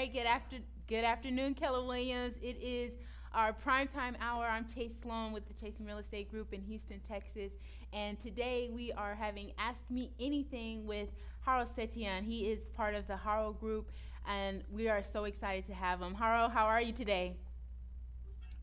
right, good afternoon, Keller Williams. It is our primetime hour. I'm Chase Sloan with the Chasing Real Estate Group in Houston, Texas. And today we are having Ask Me Anything with Haro Setian. He is part of the Haro Group, and we are so excited to have him. Haro, how are you today?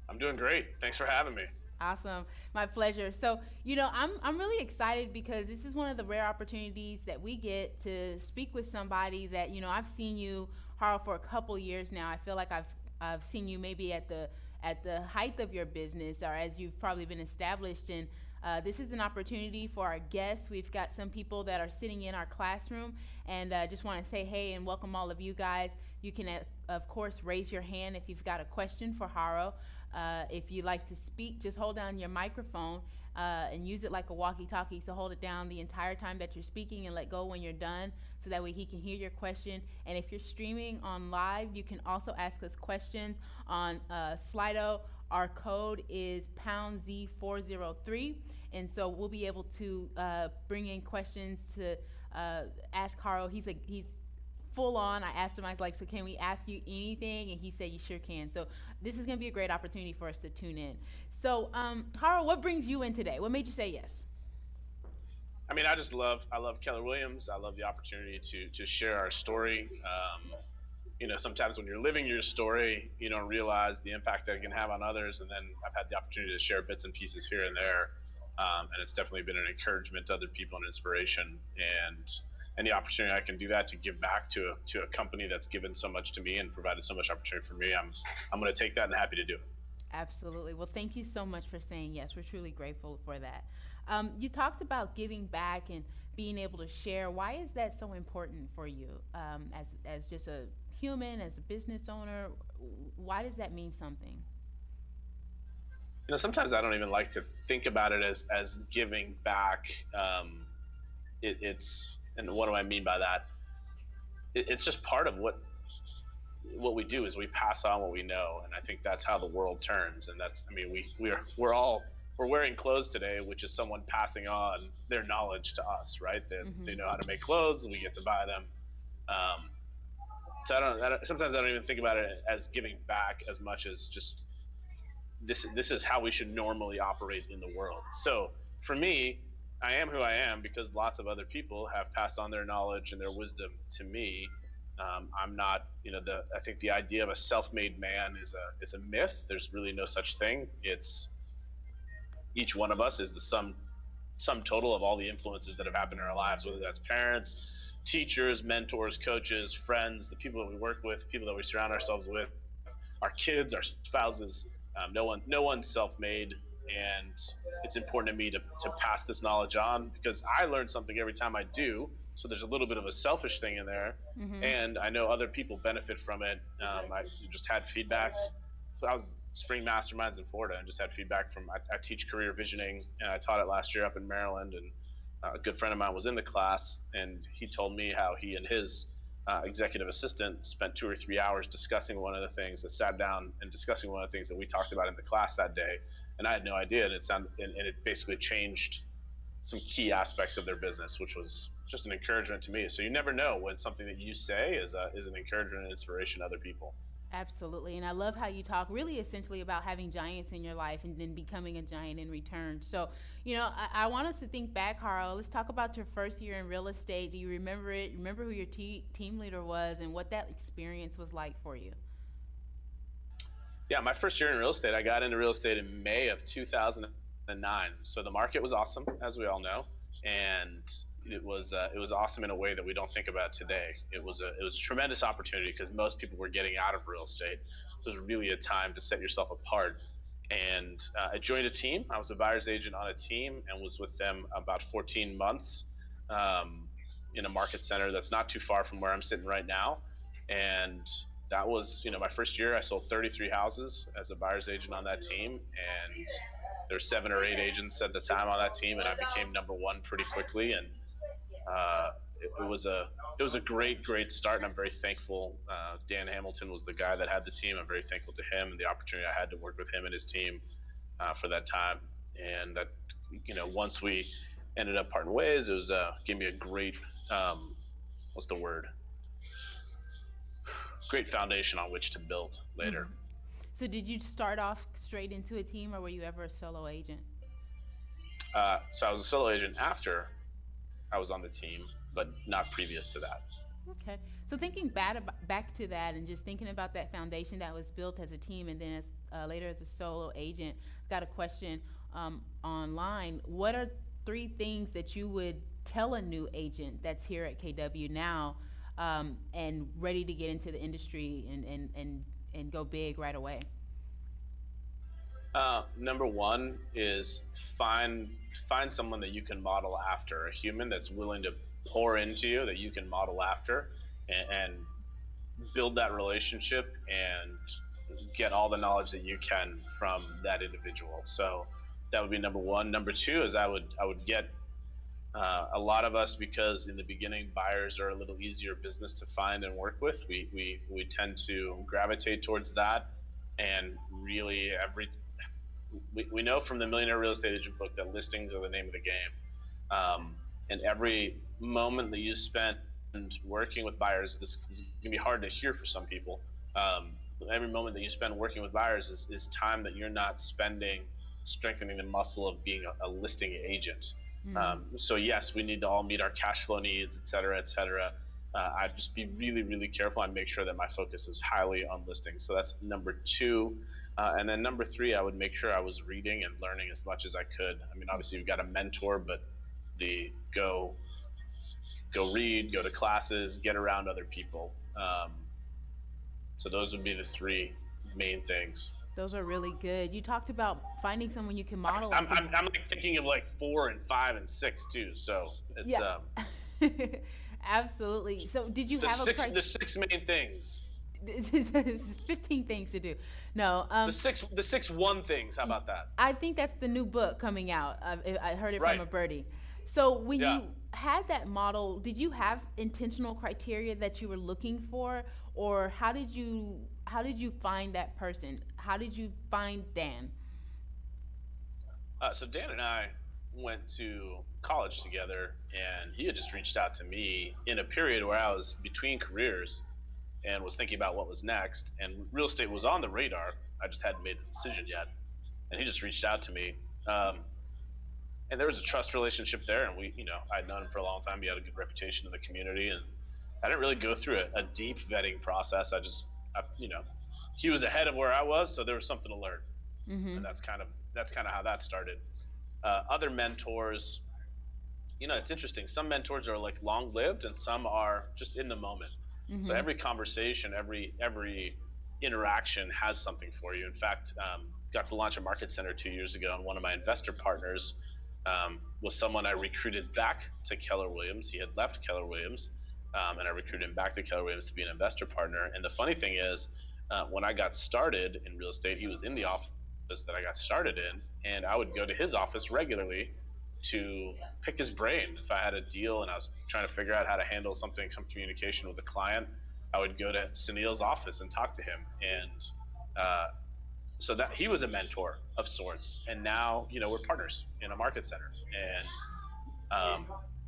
I'm doing great. Thanks for having me. Awesome. My pleasure. So, I'm really excited because this is one of the rare opportunities that we get to speak with somebody that, I've seen you, Harl, for a couple years now. I feel like I've seen you maybe at the height of your business, or as you've probably been established. And this is an opportunity for our guests. We've got some people that are sitting in our classroom, and just want to say hey and welcome all of you guys. You can, of course, raise your hand if you've got a question for Haro. If you'd like to speak, just hold down your microphone and use it like a walkie-talkie. So hold it down the entire time that you're speaking and let go when you're done, so that way he can hear your question. And if you're streaming on live, you can also ask us questions on Slido. Our code is pound Z403, and so we'll be able to bring in questions to ask Haro. He's full on. I asked him, I was like, so can we ask you anything? And he said, you sure can. So this is going to be a great opportunity for us to tune in. So, Haro, what brings you in today? What made you say yes? I mean, I love Keller Williams. I love the opportunity to share our story. Sometimes when you're living your story, you don't realize the impact that it can have on others. And then I've had the opportunity to share bits and pieces here and there. And it's definitely been an encouragement to other people and inspiration. And any opportunity I can do that to give back to a company that's given so much to me and provided so much opportunity for me, I'm going to take that and happy to do it. Absolutely. Well, thank you so much for saying yes. We're truly grateful for that. You talked about giving back and being able to share. Why is that so important for you, as just a human, as a business owner? Why does that mean something? Sometimes I don't even like to think about it as giving back. And what do I mean by that? It's just part of what we do is we pass on what we know, and I think that's how the world turns. And that's, I mean, we're wearing clothes today, which is someone passing on their knowledge to us, right? They know how to make clothes, and we get to buy them. Um, so sometimes I don't even think about it as giving back as much as just this is how we should normally operate in the world. So for me, I am who I am because lots of other people have passed on their knowledge and their wisdom to me. I'm not, I think the idea of a self-made man is a myth. There's really no such thing. It's each one of us is the sum total of all the influences that have happened in our lives, whether that's parents, teachers, mentors, coaches, friends, the people that we work with, people that we surround ourselves with, our kids, our spouses. No one's self-made, and it's important to me to pass this knowledge on because I learn something every time I do. So there's a little bit of a selfish thing in there, and I know other people benefit from it. I just had feedback. I was spring masterminds in Florida and just had feedback from. I teach career visioning, and I taught it last year up in Maryland, and a good friend of mine was in the class, and he told me how he and his executive assistant spent 2 or 3 hours discussing one of the things that sat down and discussing one of the things that we talked about in the class that day, and I had no idea, and it basically changed some key aspects of their business, which was just an encouragement to me. So you never know when something that you say is an encouragement and inspiration to other people. Absolutely. And I love how you talk really essentially about having giants in your life and then becoming a giant in return. So, I want us to think back, Carl. Let's talk about your first year in real estate. Do you remember it? Remember who your team leader was and what that experience was like for you? Yeah, my first year in real estate, I got into real estate in May of 2009. So the market was awesome, as we all know, and it was awesome in a way that we don't think about today. It was a tremendous opportunity because most people were getting out of real estate. It was really a time to set yourself apart. And I joined a team. I was a buyer's agent on a team and was with them about 14 months um, in a market center that's not too far from where I'm sitting right now. And that was, my first year. I sold 33 houses as a buyer's agent on that team, and there's 7 or 8 agents at the time on that team, and I became number one pretty quickly. And it was a great start, and I'm very thankful. Dan Hamilton was the guy that had the team. I'm very thankful to him and the opportunity I had to work with him and his team for that time. And that, once we ended up parting ways, it was gave me a great what's the word? great foundation on which to build later. Mhm. So did you start off straight into a team, or were you ever a solo agent? So I was a solo agent after I was on the team, but not previous to that. Okay. So thinking back to that and just thinking about that foundation that was built as a team and then as later as a solo agent, I've got a question online. What are three things that you would tell a new agent that's here at KW now and ready to get into the industry and go big right away? Number one is find find someone that you can model after, a human that's willing to pour into you, that you can model after, and build that relationship and get all the knowledge that you can from that individual. So that would be number one. Number two is I would get a lot of us, because in the beginning buyers are a little easier business to find and work with. We tend to gravitate towards that, and really we know from the Millionaire Real Estate Agent book that listings are the name of the game. And every moment that you spend working with buyers, this is going to be hard to hear for some people. Um, every moment that you spend working with buyers is time that you're not spending strengthening the muscle of being a listing agent. Mm. So yes, we need to all meet our cash flow needs, et cetera, et cetera. I'd just be really, really careful and make sure that my focus is highly on listings. So that's number two. And then number three, I would make sure I was reading and learning as much as I could. I mean, obviously you've got a mentor, but the go read, go to classes, get around other people. So those would be the three main things. Those are really good. You talked about finding someone you can model I'm, after. I'm, I'm like thinking of like 4 and 5 and 6 too. So it's Yeah. Absolutely. So did you the have a six the six main things. 15 things to do? No. The six one things. How about that? I think that's the new book coming out. I heard it Right. from a birdie. So when Yeah. you had that model, did you have intentional criteria that you were looking for, or how did you find that person? How did you find Dan? So Dan and I went to college together, and he had just reached out to me in a period where I was between careers and was thinking about what was next. And real estate was on the radar. I just hadn't made the decision yet. And he just reached out to me. And there was a trust relationship there. And I'd known him for a long time. He had a good reputation in the community. And I didn't really go through a deep vetting process. He was ahead of where I was. So there was something to learn. Mm-hmm. And that's kind of how that started. Other mentors, it's interesting. Some mentors are like long lived, and some are just in the moment. Mm-hmm. So every conversation, every interaction has something for you. In fact, got to launch a market center 2 years ago, and one of my investor partners was someone I recruited back to Keller Williams. He had left Keller Williams, and I recruited him back to Keller Williams to be an investor partner. And the funny thing is, when I got started in real estate, he was in the office that I got started in, and I would go to his office regularly to pick his brain. If I had a deal and I was trying to figure out how to handle some communication with a client, I would go to Sunil's office and talk to him. And so that he was a mentor of sorts. And now, we're partners in a market center. And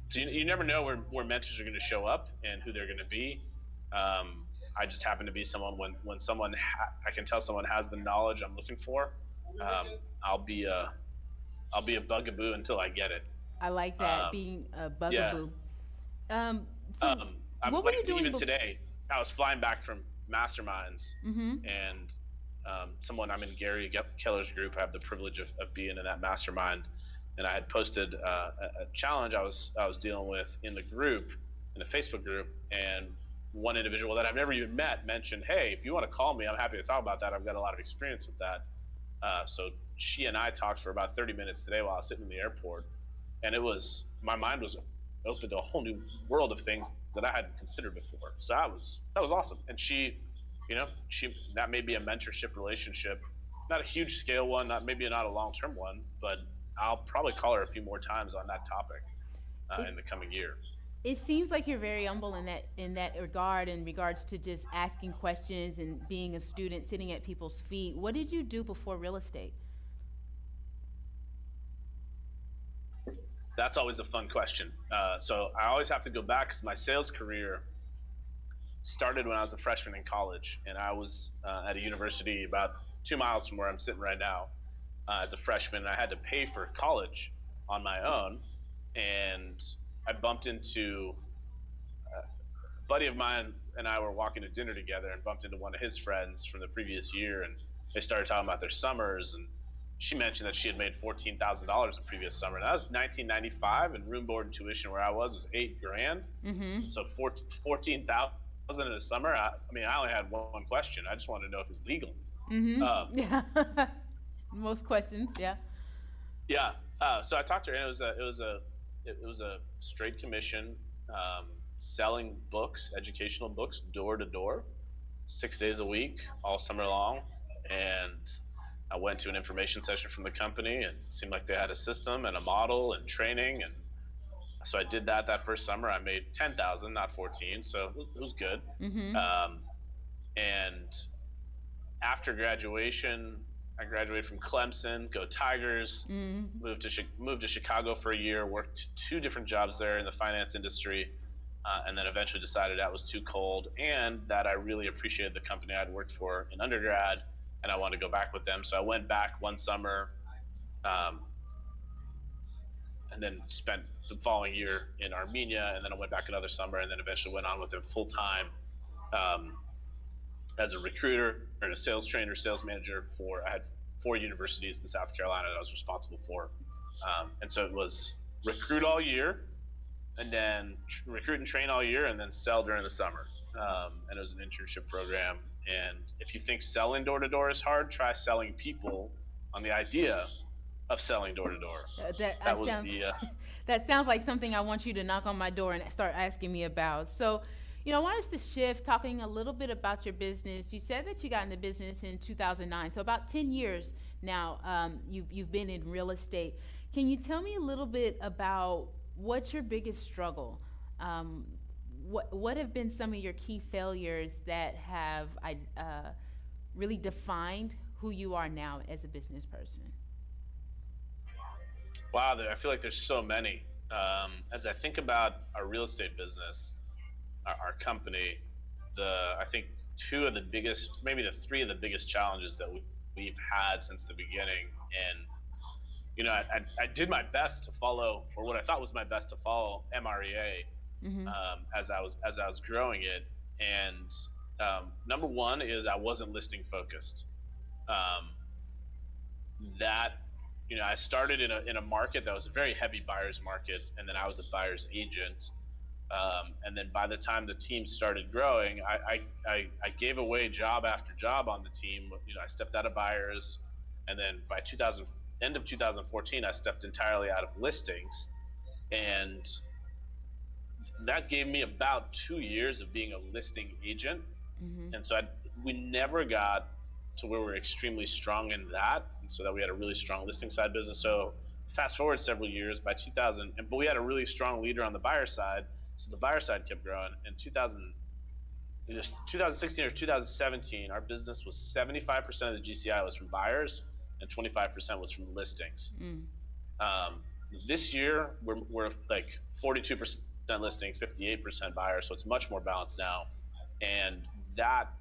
so you never know where mentors are going to show up and who they're going to be. I just happen to be someone when someone I can tell someone has the knowledge I'm looking for. I'll be a bugaboo until I get it. I like that, being a bugaboo. So what were like you doing even today? I was flying back from masterminds, Mm-hmm. and I'm in Gary Keller's group. I have the privilege of being in that mastermind, and I had posted a challenge I was dealing with in the group, in the Facebook group, and one individual that I've never even met mentioned, "Hey, if you want to call me, I'm happy to talk about that. I've got a lot of experience with that." So she and I talked for about 30 minutes today while I was sitting in the airport, and my mind was open to a whole new world of things that I hadn't considered before. So that was awesome. And she that may be a mentorship relationship, not a huge scale one, maybe not a long-term one, but I'll probably call her a few more times on that topic in the coming year. It seems like you're very humble in that regard, in regards to just asking questions and being a student, sitting at people's feet. What did you do before real estate? That's always a fun question. So I always have to go back, because my sales career started when I was a freshman in college, and I was at a university about 2 miles from where I'm sitting right now as a freshman. I had to pay for college on my own, and I bumped into a buddy of mine, and I were walking to dinner together and bumped into one of his friends from the previous year, and they started talking about their summers, and she mentioned that she had made $14,000 the previous summer. That was 1995, and room, board, and tuition where I was $8,000. Mm-hmm. So 14,000 in the summer. I mean, I only had one question. I just wanted to know if it was legal. Mm-hmm. Yeah. Most questions. Yeah. Yeah. So I talked to her, and it was a straight commission, selling books, educational books, door to door, 6 days a week, all summer long. And I went to an information session from the company, and it seemed like they had a system and a model and training. And so I did that first summer. I made 10,000, not 14. So it was good. Mm-hmm. And after graduation, I graduated from Clemson, go Tigers, Mm-hmm. moved to Chicago for a year, worked 2 different jobs there in the finance industry, and then eventually decided that was too cold and that I really appreciated the company I'd worked for in undergrad, and I wanted to go back with them. So I went back one summer, and then spent the following year in Armenia, and then I went back another summer, and then eventually went on with them full time as a recruiter and a sales trainer, sales manager I had 4 universities in South Carolina that I was responsible for. And so it was recruit all year, and then recruit and train all year, and then sell during the summer. And it was an internship program. And if you think selling door to door is hard, try selling people on the idea of selling door to door. That was sounds, the that sounds like something I want you to knock on my door and start asking me about. So, I want us to shift, talking a little bit about your business. You said that you got in the business in 2009, so about 10 years now. You've been in real estate. Can you tell me a little bit about what's your biggest struggle? What have been some of your key failures that have really defined who you are now as a business person? Wow, I feel like there's so many. As I think about our real estate business, our company, I think 2 of the biggest, maybe the 3 of the biggest challenges that we've had since the beginning. And I did my best to follow, or what I thought was my best to follow, MREA. Mm-hmm. As I was growing it. And number 1 is I wasn't listing focused. I started in a market that was a very heavy buyer's market, and then I was a buyer's agent. And then by the time the team started growing, I gave away job after job on the team. I stepped out of buyers, and then by end of 2014, I stepped entirely out of listings, and that gave me about 2 years of being a listing agent. Mm-hmm. And so we never got to where we're extremely strong in that, and so that we had a really strong listing side business. So fast forward several years, by 2000, but we had a really strong leader on the buyer side, so the buyer side kept growing. In 2016 or 2017, our business was 75% of the GCI was from buyers and 25% was from listings. This year, we're like 42% listing, 58% buyers, so it's much more balanced now. And that,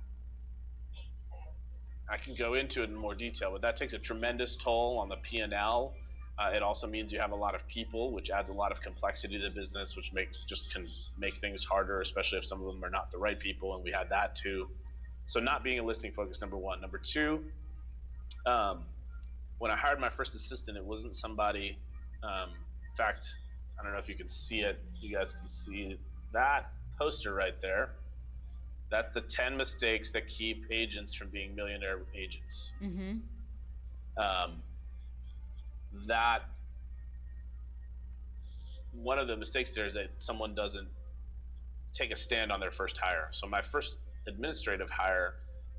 I can go into it in more detail, but that takes a tremendous toll on the P&L. It also means you have a lot of people, which adds a lot of complexity to the business, which can make things harder, especially if some of them are not the right people, and we had that too. So not being a listing focus, number 1. Number 2, when I hired my first assistant, it wasn't somebody, in fact, I don't know if you can see it. You guys can see that poster right there. That's the 10 mistakes that keep agents from being millionaire agents. Mm-hmm. That one of the mistakes there is that someone doesn't take a stand on their first hire. So my first administrative hire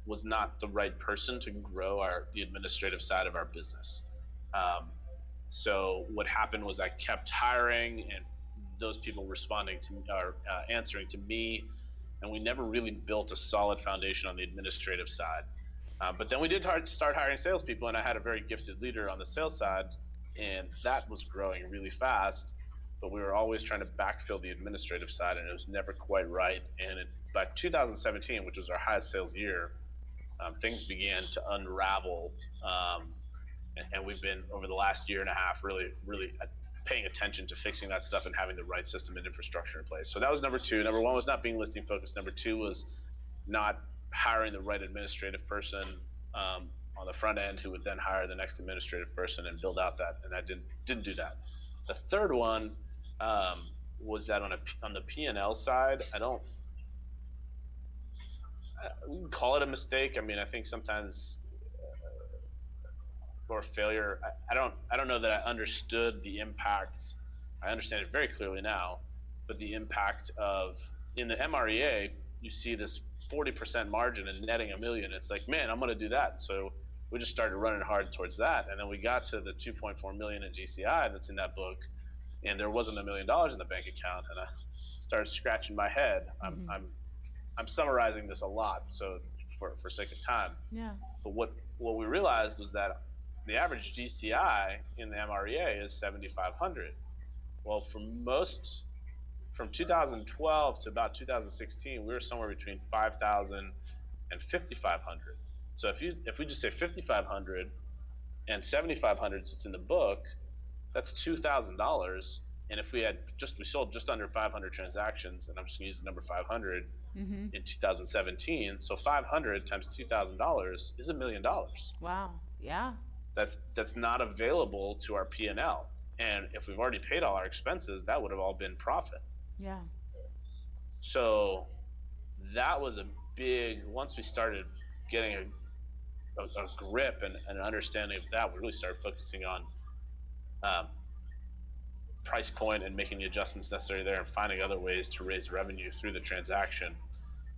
was not the right person to grow the administrative side of our business. So what happened was I kept hiring, and those people responding to or answering to me, and we never really built a solid foundation on the administrative side. But then we did start hiring salespeople, and I had a very gifted leader on the sales side, and that was growing really fast. but we were always trying to backfill the administrative side, and it was never quite right. And by 2017, which was our highest sales year, things began to unravel, and we've been over the last year and a half really paying attention to fixing that stuff and having the right system and infrastructure in place. So that was number two. Number one was not being listing focused. Number two was not hiring the right administrative person on the front end, who would then hire the next administrative person and build out that. And I didn't do that. The third one was that on the P&L side, we can call it a mistake. I mean, I think sometimes or failure. I don't know that I understood the impact. I understand it very clearly now, but the impact of, in the MREA, you see this 40% margin and netting $1 million. It's like, man, I'm going to do that. So we just started running hard towards that, and then we got to the 2.4 million in GCI that's in that book, and there wasn't $1 million in the bank account, and I started scratching my head. I'm summarizing this a lot, so for sake of time. Yeah. But what we realized was that the average GCI in the MREA is 7,500. Well, from 2012 to about 2016, we were somewhere between 5,000 and 5,500. So if we just say 5,500 and 7,500 that's in the book, that's $2,000. And if we sold just under 500 transactions, and I'm just gonna use the number 500 in 2017. So 500 times $2,000 is $1 million. Wow. Yeah. That's not available to our P&L. And if we've already paid all our expenses, that would have all been profit. Yeah. So that was a big, once we started getting a grip and an understanding of that, we really started focusing on price point and making the adjustments necessary there and finding other ways to raise revenue through the transaction.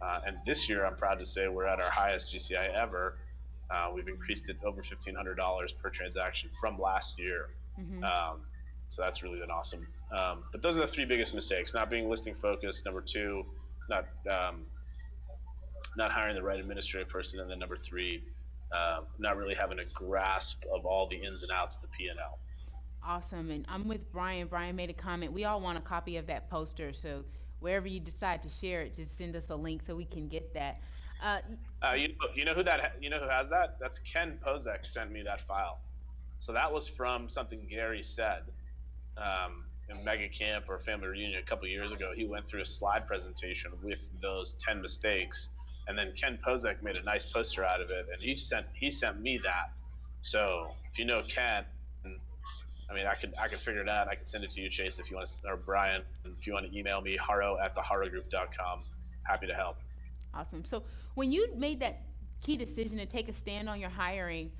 And this year, I'm proud to say we're at our highest GCI ever. We've increased it over $1,500 per transaction from last year. So that's really been awesome. But those are the three biggest mistakes: not being listing focused. Number two, not hiring the right administrative person. And then number three, not really having a grasp of all the ins and outs of the P&L. Awesome. And I'm with Brian. Brian made a comment. We all want a copy of that poster. So wherever you decide to share it, just send us a link so we can get that. You know who has that? That's Ken Pozek sent me that file. So that was from something Gary said in Mega Camp or Family Reunion a couple years ago. He went through a slide presentation with those 10 mistakes, and then Ken Pozek made a nice poster out of it, and he sent me that. So if you know Ken, I mean, I could figure it out. I could send it to you, Chase, if you want to, or Brian, if you want to email me, haro@theharogroup.com. Happy to help. Awesome. So when you made that key decision to take a stand on your hiring,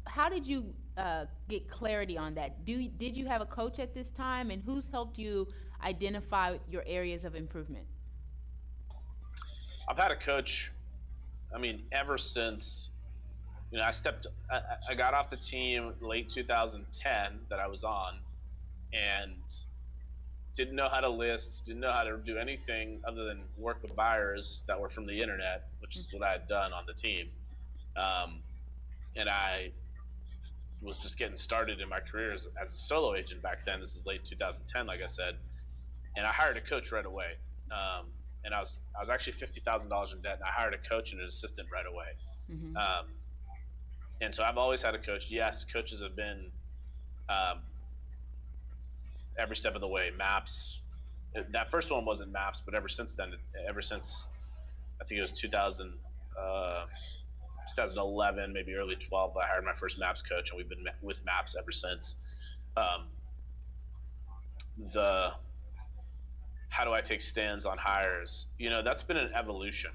how did you get clarity on that? Did you have a coach at this time, and who's helped you identify your areas of improvement? I've had a coach, I mean, ever since, I got off the team late 2010 that I was on, and didn't know how to list, didn't know how to do anything other than work with buyers that were from the internet, which is what I had done on the team. And I was just getting started in my career as a solo agent back then. This is late 2010, like I said, and I hired a coach right away. And I was actually $50,000 in debt, and I hired a coach and an assistant right away. And so I've always had a coach. Yes, coaches have been every step of the way. Maps. That first one wasn't Maps, but ever since then, I think it was 2011, maybe early 12, I hired my first Maps coach, and we've been with Maps ever since. How do I take stands on hires? That's been an evolution.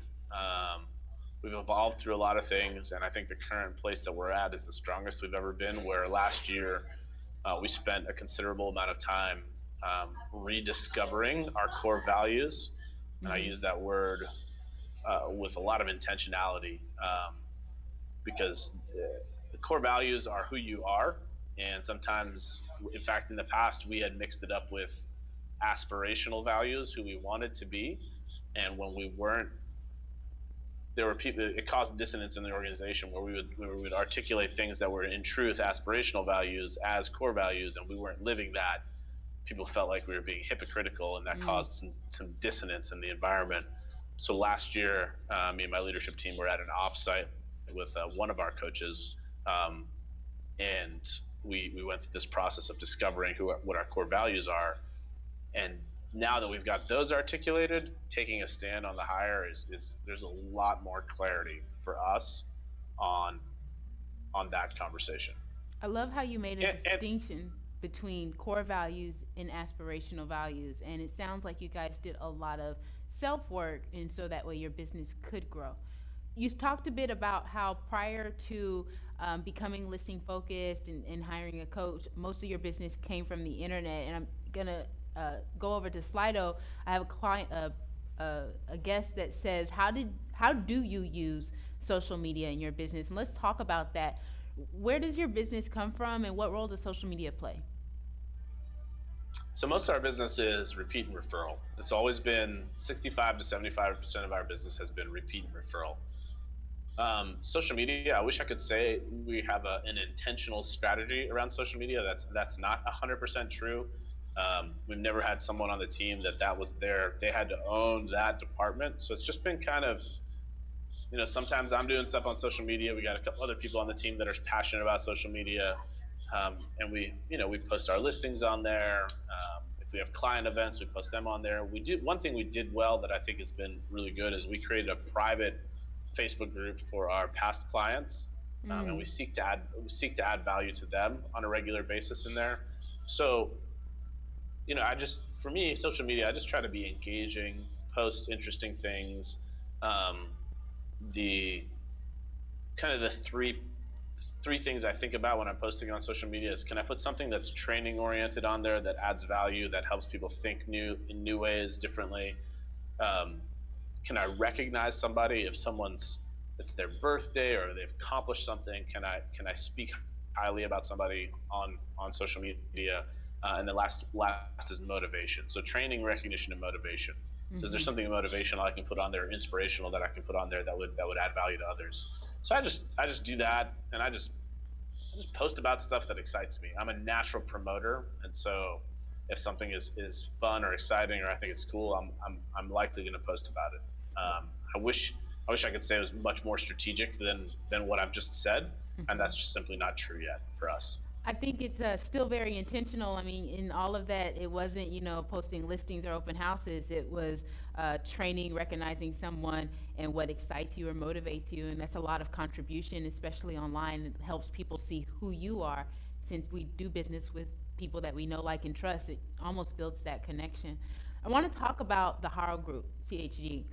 We've evolved through a lot of things, and I think the current place that we're at is the strongest we've ever been, where last year we spent a considerable amount of time rediscovering our core values. And I use that word with a lot of intentionality, because the core values are who you are. And sometimes, in fact, in the past, we had mixed it up with aspirational values, who we wanted to be. And when we weren't, there were people, it caused dissonance in the organization where we would articulate things that were in truth aspirational values as core values, and we weren't living that. people felt like we were being hypocritical, and that caused some dissonance in the environment. So last year, me and my leadership team were at an offsite with one of our coaches, and we went through this process of discovering what our core values are. And now that we've got those articulated, taking a stand on the hire is there's a lot more clarity for us on that conversation. I love how you made a distinction between core values and aspirational values. And it sounds like you guys did a lot of self work, and so that way your business could grow. You talked a bit about how prior to becoming listing focused and hiring a coach, most of your business came from the internet. And I'm going to go over to Slido. I have a client, a guest that says, how do you use social media in your business? And let's talk about that. Where does your business come from, and what role does social media play? So most of our business is repeat and referral. It's always been 65 to 75% of our business has been repeat and referral. Social media, I wish I could say we have an intentional strategy around social media. That's not 100% true. We've never had someone on the team that was they had to own that department. So it's just been kind of, sometimes I'm doing stuff on social media. We got a couple other people on the team that are passionate about social media. And we post our listings on there. If we have client events, we post them on there. One thing we did well that I think has been really good is we created a private Facebook group for our past clients. And we seek to add value to them on a regular basis in there. So, for me, social media, I just try to be engaging, post interesting things. The three things I think about when I'm posting on social media is, can I put something that's training oriented on there that adds value, that helps people think in new ways, differently? Can I recognize somebody if it's their birthday or they've accomplished something? Can I speak highly about somebody on social media? And then last is motivation. So training, recognition, and motivation. So is there something motivational I can put on there, inspirational that I can put on there that would add value to others? So I just do that, and I just post about stuff that excites me. I'm a natural promoter, and so if something is fun or exciting or I think it's cool, I'm likely going to post about it. I wish I could say it was much more strategic than what I've just said, and that's just simply not true yet for us. I think it's still very intentional. I mean, in all of that, it wasn't, posting listings or open houses. It was training, recognizing someone and what excites you or motivates you. And that's a lot of contribution, especially online. It helps people see who you are. Since we do business with people that we know, like, and trust, it almost builds that connection. I want to talk about the Haro Group, CHG.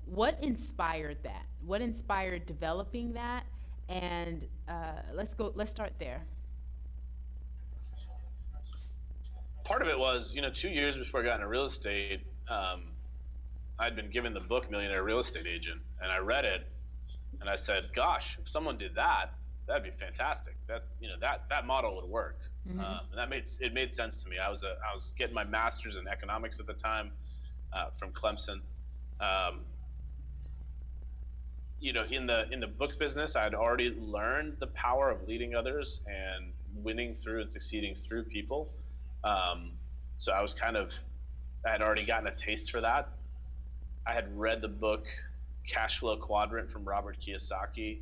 What inspired that? What inspired developing that? And let's start there. Part of it was, 2 years before I got into real estate, I'd been given the book Millionaire Real Estate Agent, and I read it, and I said, gosh, if someone did that, that'd be fantastic. That model would work. And it made sense to me. I was getting my master's in economics at the time from Clemson. In the book business, I'd already learned the power of leading others and winning through and succeeding through people. So I had already gotten a taste for that. I had read the book Cash Flow Quadrant from Robert Kiyosaki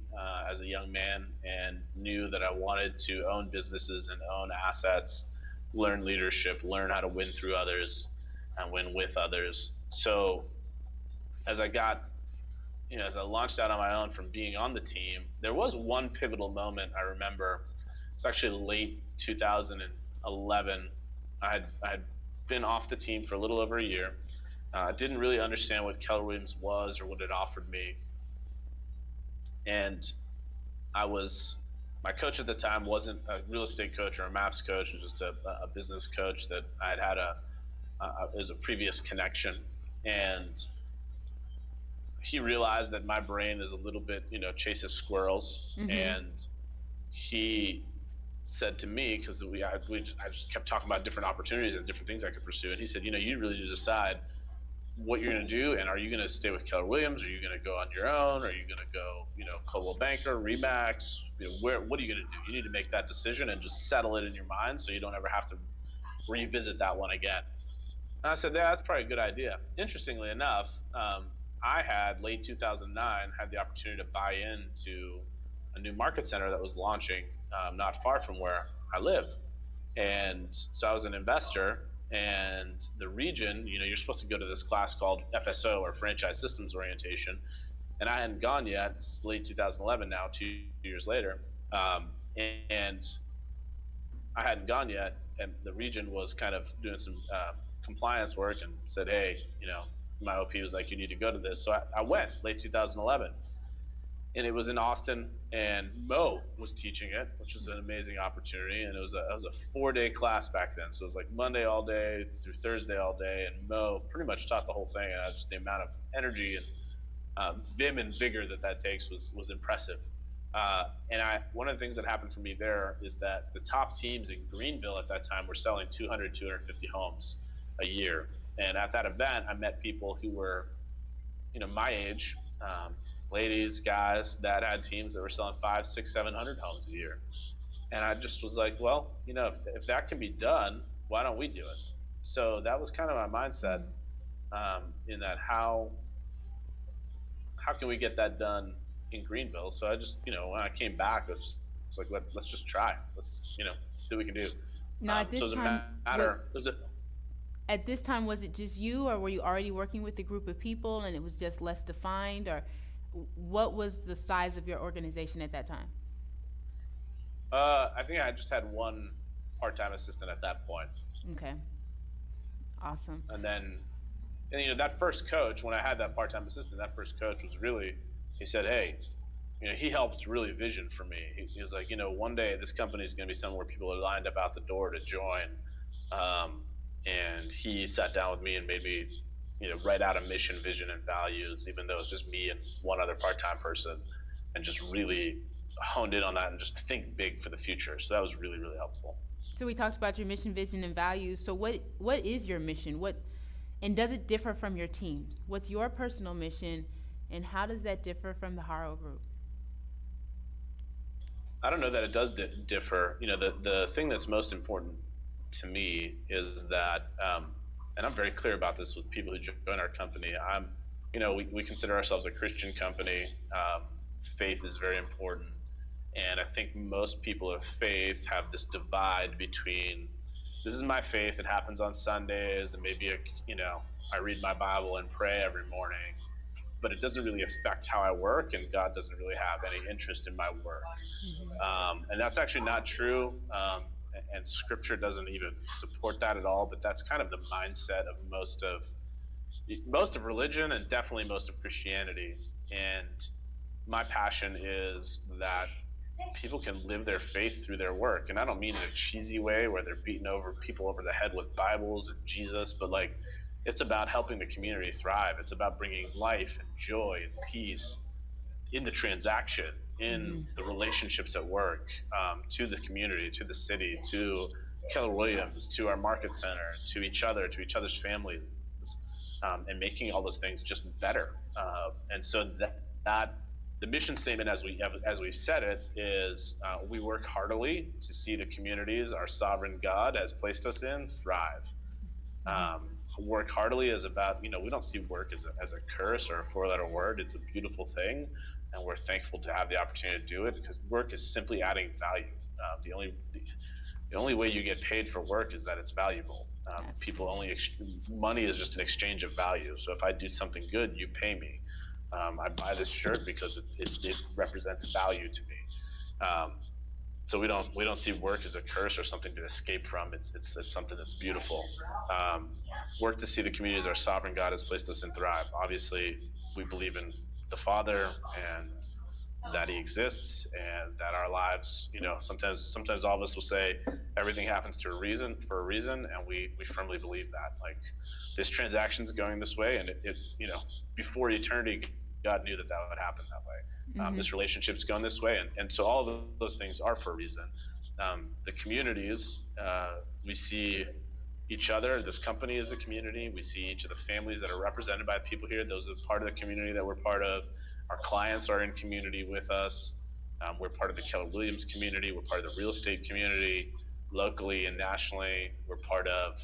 as a young man, and knew that I wanted to own businesses and own assets, learn leadership, learn how to win through others and win with others. So as I launched out on my own from being on the team, there was one pivotal moment I remember. It's actually late 2011. I had been off the team for a little over a year. Didn't really understand what Keller Williams was or what it offered me. And my coach at the time wasn't a real estate coach or a MAPS coach. It was just a business coach that I had as a previous connection. And he realized that my brain is a little bit, chases squirrels. And he said to me, because I just kept talking about different opportunities and different things I could pursue, and he said, you really need to decide what you're going to do, and are you going to stay with Keller Williams, or are you going to go on your own, or are you going to go, Coldwell Banker, Remax, what are you going to do? You need to make that decision and just settle it in your mind, so you don't ever have to revisit that one again. And I said, yeah, that's probably a good idea. Interestingly enough, I had late 2009 had the opportunity to buy into a new market center that was launching not far from where I live. And so I was an investor, and the region, you're supposed to go to this class called FSO, or Franchise Systems Orientation. And I hadn't gone yet. It's late 2011 now, 2 years later. And I hadn't gone yet. And the region was kind of doing some compliance work and said, hey, my OP was like, you need to go to this. So I went late 2011. And it was in Austin, and Mo was teaching it, which was an amazing opportunity. And it was a 4-day class back then. So it was like Monday all day through Thursday all day. And Mo pretty much taught the whole thing. And just the amount of energy and vim and vigor that takes was impressive. And one of the things that happened for me there is that the top teams in Greenville at that time were selling 200, 250 homes a year. And at that event, I met people who were, my age, ladies, guys that had teams that were selling 500, 600, 700 homes a year. And I just was like, well, if that can be done, why don't we do it? So that was kind of my mindset, in that how can we get that done in Greenville? So I just, when I came back, it was like, let's just try. Let's, see what we can do. Now, at this so it was time, a matter. at this time, was it just you, or were you already working with a group of people and it was just less defined, or what was the size of your organization at that time? I think I just had one part-time assistant at that point. Okay. Awesome. And then, that first coach, when I had that part-time assistant, that first coach was really, he said, hey, he helped really vision for me. He was like, one day this company is going to be somewhere people are lined up out the door to join. And he sat down with me and made me, write out a mission, vision, and values, even though it's just me and one other part-time person, and just really honed in on that and just think big for the future. So that was really, really helpful. So we talked about your mission, vision, and values. So what is your mission? And does it differ from your team's? What's your personal mission, and how does that differ from the Haro Group? I don't know that it does differ. The thing that's most important to me is that, and I'm very clear about this with people who join our company. We consider ourselves a Christian company. Faith is very important. And I think most people of faith have this divide between, this is my faith, it happens on Sundays, and maybe, I read my Bible and pray every morning, but it doesn't really affect how I work, and God doesn't really have any interest in my work. And that's actually not true. And scripture doesn't even support that at all, but that's kind of the mindset of most of religion, and definitely most of Christianity. And my passion is that people can live their faith through their work. And I don't mean in a cheesy way where they're beating people over the head with Bibles and Jesus, but it's about helping the community thrive. It's about bringing life and joy and peace in the transaction, in the relationships at work, to the community, to the city, to Keller Williams, to our market center, to each other, to each other's families, and making all those things just better. And so that the mission statement, as we've said it, is we work heartily to see the communities our sovereign God has placed us in thrive. Work heartily is about, we don't see work as a curse or a 4-letter word. It's a beautiful thing, and we're thankful to have the opportunity to do it, because work is simply adding value. The only way you get paid for work is that it's valuable. Money is just an exchange of value. So if I do something good, you pay me. I buy this shirt because it represents value to me. So we don't see work as a curse or something to escape from. It's something that's beautiful. Work to see the communities our sovereign God has placed us in thrive. Obviously, we believe in the Father, and that He exists, and that our lives, sometimes all of us will say everything happens for a reason, and we firmly believe that. This transaction's going this way, and it before eternity, God knew that would happen that way. This relationship's going this way, and so all of those things are for a reason. The communities, we see each other. This company is a community. We see each of the families that are represented by people here. Those are part of the community that we're part of. Our clients are in community with us. We're part of the Keller Williams community. We're part of the real estate community. locally and nationally. We're part of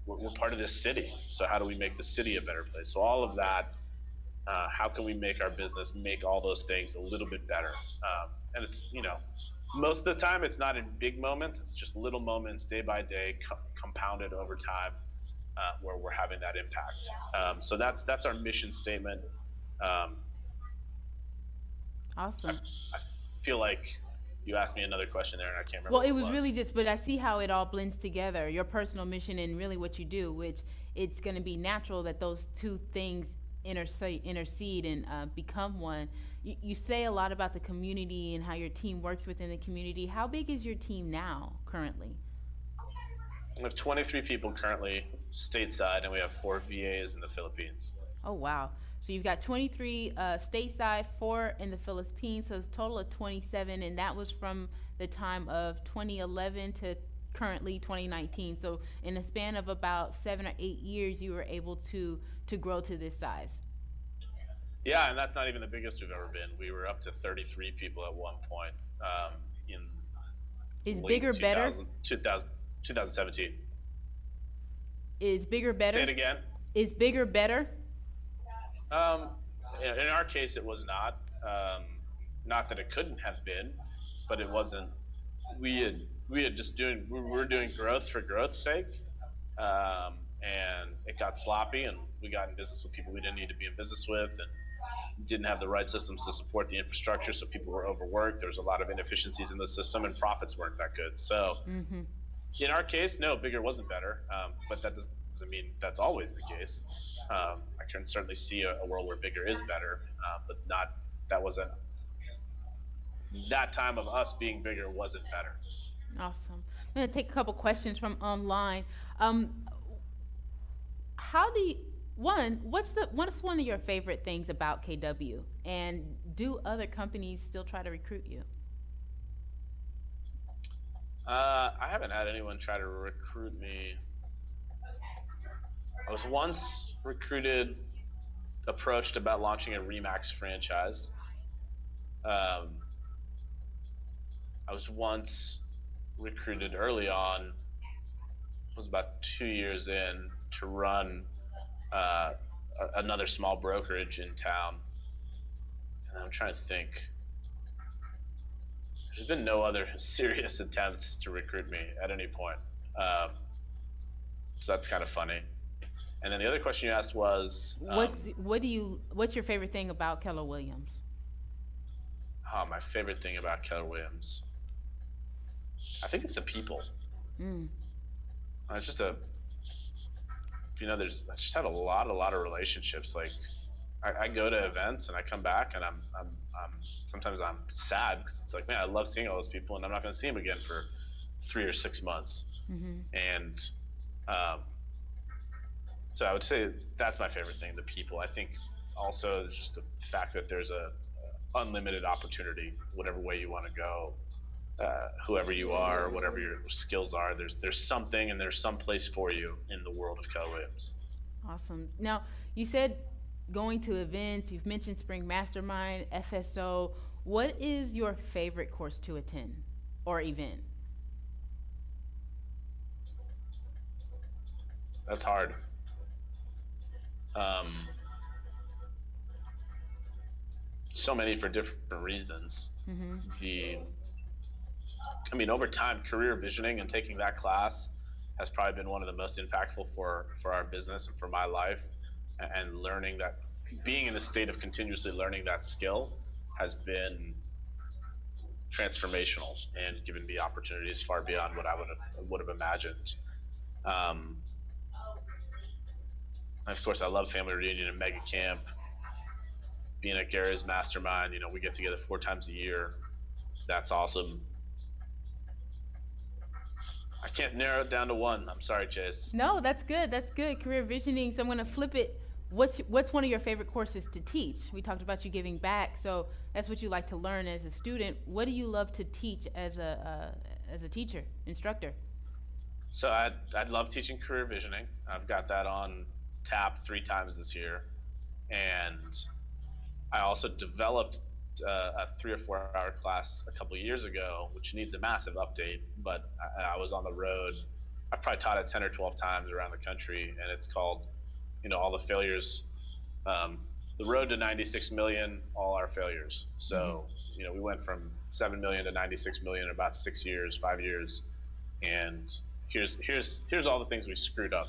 we're part of this city. So how do we make the city a better place? So all of that, how can we make our business make all those things a little bit better? And it's, most of the time it's not in big moments. It's just little moments day by day, compounded over time, where we're having that impact. So that's our mission statement. Awesome. I feel like you asked me another question there and I can't remember. Well, what it was really just, but I see how it all blends together, your personal mission and really what you do, which it's going to be natural that those two things intercede and become one. You say a lot about the community and how your team works within the community. How big is your team now, currently? We have 23 people currently stateside, and we have 4 VAs in the Philippines. Oh, wow. So you've got 23 stateside, 4 in the Philippines, so it's a total of 27, and that was from the time of 2011 to currently 2019. So in a span of about 7 or 8 years, you were able to grow to this size. Yeah, and that's not even the biggest we've ever been. We were up to 33 people at one point in Is late bigger better? 2017. Is bigger better? Say it again. Is bigger better? In our case, it was not. Not that it couldn't have been, but it wasn't. We were doing growth for growth's sake, and it got sloppy, and we got in business with people we didn't need to be in business with, and didn't have the right systems to support the infrastructure, so people were overworked. There was a lot of inefficiencies in the system, and profits weren't that good. So, in our case, no, bigger wasn't better, but that doesn't mean that's always the case. I can certainly see a world where bigger is better, but that time of us being bigger wasn't better. Awesome. I'm going to take a couple questions from online. What's one of your favorite things about KW, and do other companies still try to recruit you? I haven't had anyone try to recruit me. I was once approached about launching a Remax franchise. I was once recruited early on, it was about 2 years in, to run another small brokerage in town. And I'm trying to think. There's been no other serious attempts to recruit me at any point. So that's kind of funny. And then the other question you asked was, what's your favorite thing about Keller Williams? My favorite thing about Keller Williams, I think it's the people. It's just I just have a lot of relationships. Like, I go to events and I come back and I'm sometimes I'm sad because it's like, man, I love seeing all those people and I'm not going to see them again for 3 or 6 months. And so I would say that's my favorite thing, the people. I think also just the fact that there's a unlimited opportunity, whatever way you want to go, whoever you are, whatever your skills are, there's something and there's some place for you in the world of Keller Williams. Awesome. Now, you said going to events, you've mentioned Spring Mastermind, FSO. What is your favorite course to attend or event? That's hard. So many for different reasons. Over time, career visioning and taking that class has probably been one of the most impactful for our business and for my life. And learning that, being in the state of continuously learning that skill has been transformational and given me opportunities far beyond what I would have imagined. Of course, I love Family Reunion and Mega Camp. Being at Gary's Mastermind, we get together 4 times a year. That's awesome. I can't narrow it down to one. I'm sorry, Chase. No, that's good. That's good. Career visioning. So I'm going to flip it. What's one of your favorite courses to teach? We talked about you giving back, so that's what you like to learn as a student. What do you love to teach as a teacher, instructor? So I'd love teaching career visioning. I've got that on tap 3 times this year, and I also developed a 3 or 4 hour class a couple of years ago, which needs a massive update. But I was on the road. I probably taught it 10 or 12 times around the country, and it's called, all the failures, the road to 96 million, all our failures. So, we went from 7 million to 96 million in about 6 years, 5 years, and here's all the things we screwed up.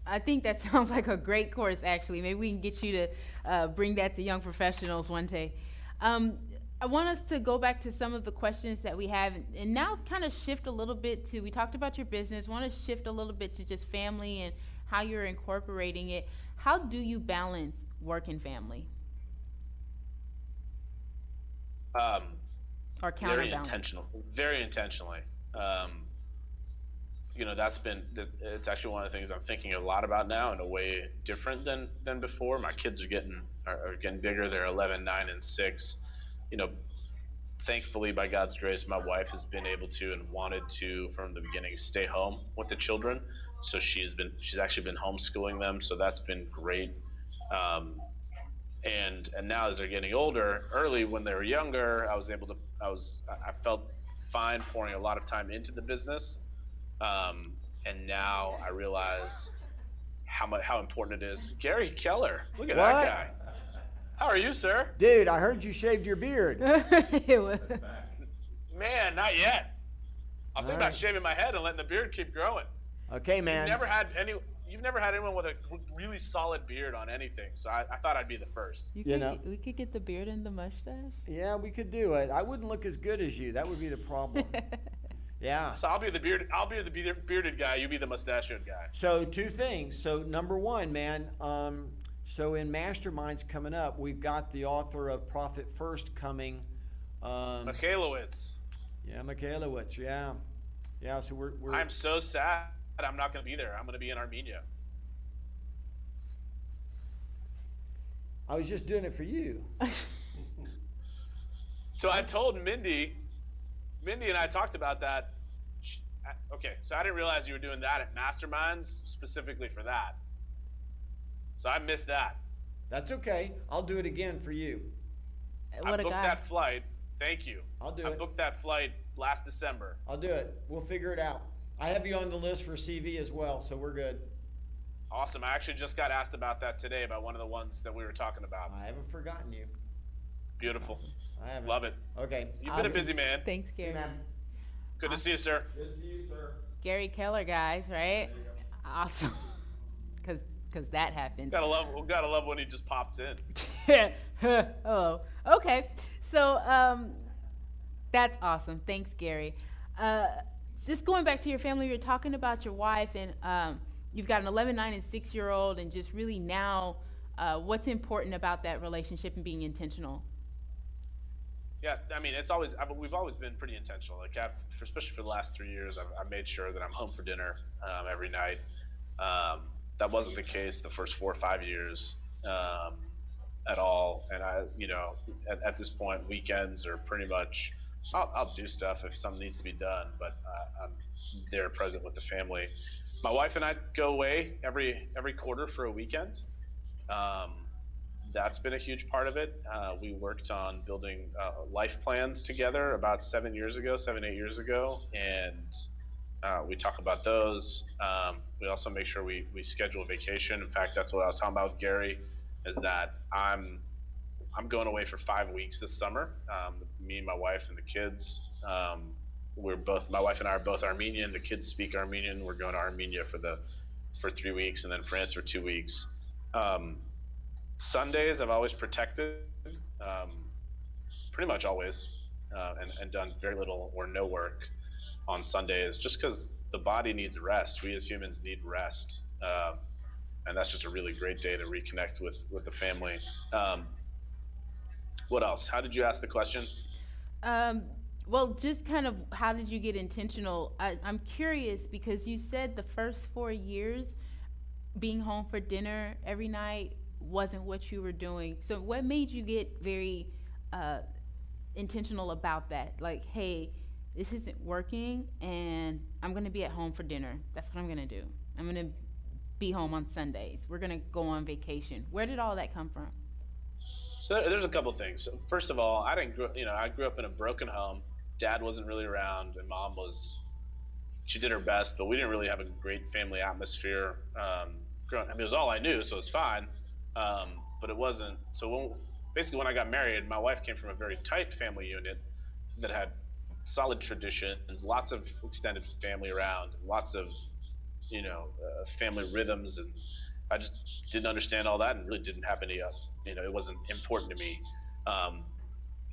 I think that sounds like a great course, actually. Maybe we can get you to bring that to young professionals one day. I want us to go back to some of the questions that we have and now kind of shift a little bit to, we talked about your business, want to shift a little bit to just family and how you're incorporating it. How do you balance work and family? Or counterbalance? Very intentionally. It's actually one of the things I'm thinking a lot about now in a way different than before. My kids are getting bigger. They're 11, 9, and 6. Thankfully, by God's grace, my wife has been able to and wanted to from the beginning stay home with the children. So she's actually been homeschooling them. So that's been great. And now as they're getting older, early when they were younger, I felt fine pouring a lot of time into the business. And now I realize how important it is. Gary Keller, look at that guy. How are you, sir? Dude, I heard you shaved your beard. Man, not yet. I was thinking about shaving my head and letting the beard keep growing. Okay, man. You've never had anyone with a really solid beard on anything, so I thought I'd be the first. We could get the beard and the mustache. Yeah, we could do it. I wouldn't look as good as you. That would be the problem. Yeah. So I'll be the bearded guy. You be the mustachioed guy. So 2 things. So number 1, man. So in Masterminds coming up, we've got the author of Profit First coming. Michalowicz. Yeah, Michalowicz. Yeah. Yeah. So we're. I'm so sad I'm not going to be there. I'm going to be in Armenia. I was just doing it for you. So I told Mindy and I talked about that. Okay, so I didn't realize you were doing that at Masterminds specifically for that. So I missed that. That's okay. I'll do it again for you. I booked that flight. Thank you. I'll do it. I booked that flight last December. I'll do it. We'll figure it out. I have you on the list for CV as well, so we're good. Awesome. I actually just got asked about that today by one of the ones that we were talking about. I haven't forgotten you. Beautiful. I haven't. Love it. Okay. You've been a busy man. Thanks, Gary. Good to see you, sir. Good to see you, sir. Gary Keller, guys, right? Awesome. Because that happens. Gotta love when he just pops in. Hello. Okay. So that's awesome. Thanks, Gary. Just going back to your family, you're talking about your wife, and you've got an 11, 9, and 6-year-old, and just really now, what's important about that relationship and being intentional? Yeah, I mean, we've always been pretty intentional. Like, especially for the last 3 years, I've made sure that I'm home for dinner every night. That wasn't the case the first 4 or 5 years at all. And at this point, weekends are pretty much, I'll do stuff if something needs to be done, but I'm there present with the family. My wife and I go away every quarter for a weekend. That's been a huge part of it. We worked on building life plans together about 7, 8 years ago, and we talk about those. We also make sure we schedule a vacation. In fact, that's what I was talking about with Gary, is that I'm going away for 5 weeks this summer. Me and my wife and the kids. My wife and I are both Armenian. The kids speak Armenian. We're going to Armenia for 3 weeks, and then France for 2 weeks. Sundays I've always protected, pretty much always, and done very little or no work on Sundays, just because the body needs rest. We as humans need rest, and that's just a really great day to reconnect with the family. What else? How did you ask the question? Well, just kind of how did you get intentional? I'm curious because you said the first 4 years being home for dinner every night wasn't what you were doing. So what made you get very intentional about that? Like, hey, this isn't working and I'm going to be at home for dinner. That's what I'm going to do. I'm going to be home on Sundays. We're going to go on vacation. Where did all that come from? So there's a couple things. So first of all, I grew up in a broken home. Dad wasn't really around, and mom was. She did her best, but we didn't really have a great family atmosphere. It was all I knew, so it's fine. But it wasn't. So basically, when I got married, my wife came from a very tight family unit that had solid traditions, lots of extended family around, lots of, family rhythms, and I just didn't understand all that and really didn't have any, it wasn't important to me.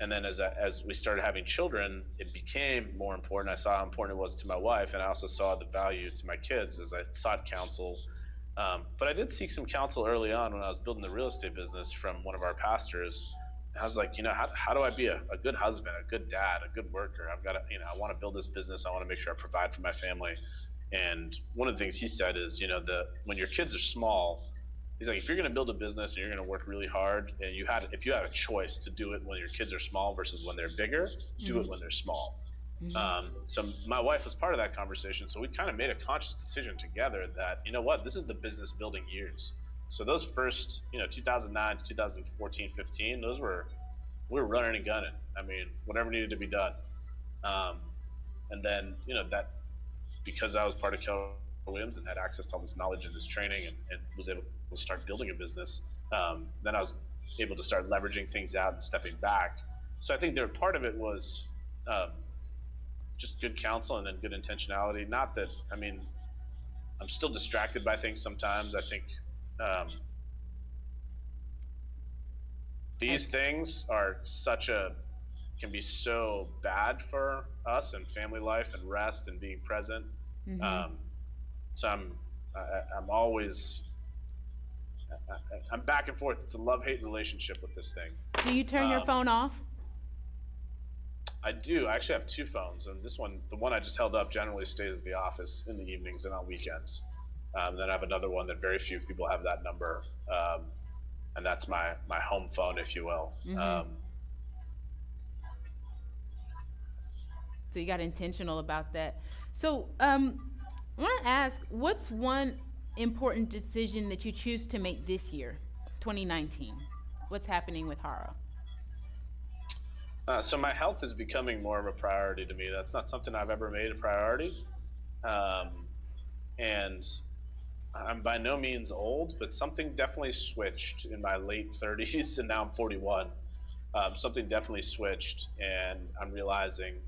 And then as we started having children, it became more important. I saw how important it was to my wife, and I also saw the value to my kids as I sought counsel. But I did seek some counsel early on when I was building the real estate business from one of our pastors. I was like, how do I be a good husband, a good dad, a good worker? I've got to, I want to build this business. I want to make sure I provide for my family. And one of the things he said is, when your kids are small, he's like, if you're going to build a business and you're going to work really hard, and if you had a choice to do it when your kids are small versus when they're bigger, do it when they're small. So my wife was part of that conversation. So we kind of made a conscious decision together that, this is the business building years. So those first, 2009 to 2014, 15, we were running and gunning. I mean, whatever needed to be done. And then, that because I was part of Keller Williams and had access to all this knowledge and this training and was able to start building a business, then I was able to start leveraging things out and stepping back. So I think part of it was just good counsel and then good intentionality. Not that, I'm still distracted by things sometimes. I think these things can be so bad for us and family life and rest and being present. So I'm always, I'm back and forth. It's a love-hate relationship with this thing. Do you turn your phone off? I do. I actually have two phones, and the one I just held up, generally stays at the office in the evenings and on weekends. Then I have another one that very few people have that number, and that's my home phone, if you will. So you got intentional about that. So I want to ask, what's one important decision that you choose to make this year, 2019? What's happening with Haro? So my health is becoming more of a priority to me. That's not something I've ever made a priority. And I'm by no means old, but something definitely switched in my late 30s, and now I'm 41. Something definitely switched, and I'm realizing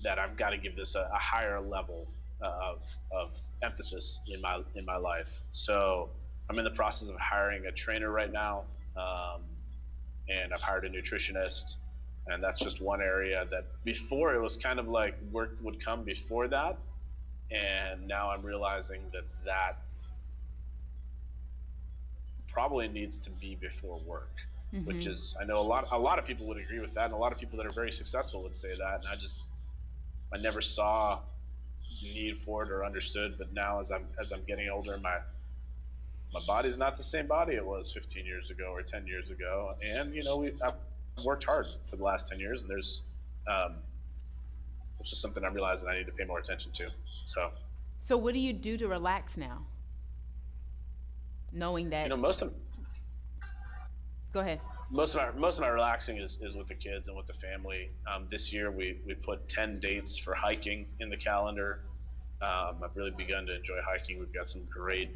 that I've got to give this a higher level of emphasis in my life. So I'm in the process of hiring a trainer right now, and I've hired a nutritionist. And that's just one area that before it was kind of like work would come before that. And now I'm realizing that probably needs to be before work, which is, I know a lot of people would agree with that. And a lot of people that are very successful would say that. And I never saw the need for it or understood. But now as I'm getting older, my body's not the same body it was 15 years ago or 10 years ago. And, I've worked hard for the last 10 years, and there's it's just something I'm realizing I need to pay more attention to. So what do you do to relax now, knowing that go ahead. Most of my relaxing is with the kids and with the family. This year we put 10 dates for hiking in the calendar. I've really begun to enjoy hiking. We've got some great,